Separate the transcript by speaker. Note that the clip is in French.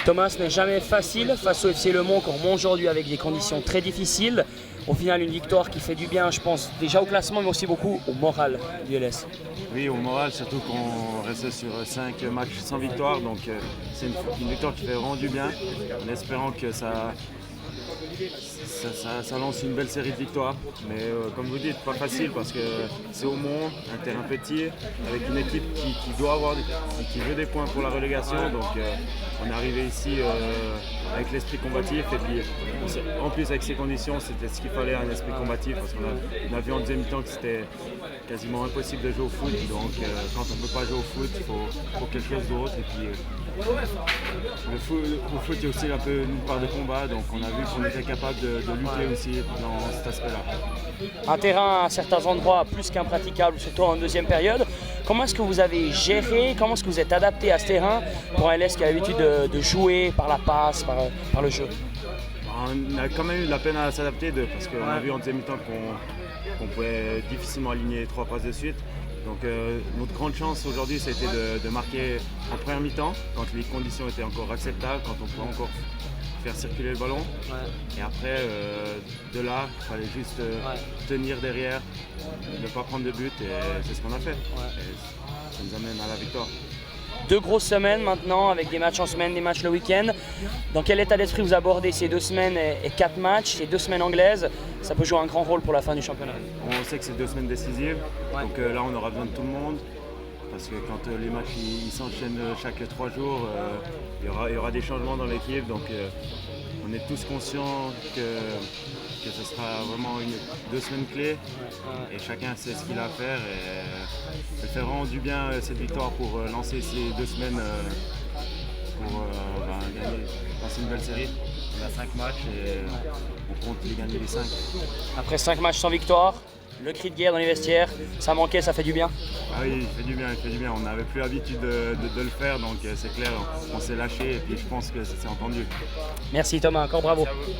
Speaker 1: Thomas, ce n'est jamais facile face au FC Le Mans, qu'on remonte aujourd'hui avec des conditions très difficiles. Au final, une victoire qui fait du bien, je pense, déjà au classement, mais aussi beaucoup au moral du LS.
Speaker 2: Oui, au moral, surtout qu'on restait sur 5 matchs sans victoire, donc c'est une victoire qui fait vraiment du bien, en espérant que ça lance une belle série de victoires. Mais comme vous dites, pas facile parce que c'est au Mans, un terrain petit, avec une équipe qui doit avoir, qui veut des points pour la relégation. Donc on est arrivé ici avec l'esprit combatif et puis en plus avec ces conditions, c'était ce qu'il fallait, un esprit combatif parce qu'on a vu en deuxième mi-temps que c'était quasiment impossible de jouer au foot. Donc quand on ne peut pas jouer au foot, il faut quelque chose d'autre. Et puis au foot, il y a aussi un peu une part de combat, donc on a vu qu'on était capable de lutter aussi dans cet aspect-là.
Speaker 1: Un terrain à certains endroits plus qu'impraticable, surtout en deuxième période. Comment est-ce que vous avez géré, comment est-ce que vous êtes adapté à ce terrain pour un LS qui a l'habitude de jouer par la passe, par le jeu?
Speaker 2: On a quand même eu de la peine à s'adapter parce qu'on a vu en deuxième mi-temps qu'on pouvait difficilement aligner 3 passes de suite. Donc notre grande chance aujourd'hui, ça a été de marquer en première mi-temps, quand les conditions étaient encore acceptables, quand on pouvait encore faire circuler le ballon. Ouais. Et après, de là, il fallait juste tenir derrière, ne pas prendre de but, et c'est ce qu'on a fait. Ouais. Et ça nous amène à la victoire.
Speaker 1: 2 grosses semaines maintenant, avec des matchs en semaine, des matchs le week-end. Dans quel état d'esprit vous abordez ces 2 semaines et 4 matchs, ces 2 semaines anglaises? Ça peut jouer un grand rôle pour la fin du championnat.
Speaker 2: On sait que c'est 2 semaines décisives, donc là on aura besoin de tout le monde. Parce que quand les matchs ils s'enchaînent chaque 3 jours, il y aura des changements dans l'équipe. Donc on est tous conscients que ce sera vraiment 2 semaines clés. Et chacun sait ce qu'il a à faire. Et ça fait vraiment du bien cette victoire pour lancer ces 2 semaines pour gagner, lancer une belle série. On a 5 matchs et on compte les gagner les 5.
Speaker 1: Après 5 matchs sans victoire, le cri de guerre dans les vestiaires, ça manquait, ça fait du bien?
Speaker 2: Ah oui, il fait du bien, il fait du bien. On n'avait plus l'habitude de le faire, donc c'est clair, on s'est lâché et puis je pense que c'est entendu.
Speaker 1: Merci Thomas, encore bravo.
Speaker 2: Merci à vous.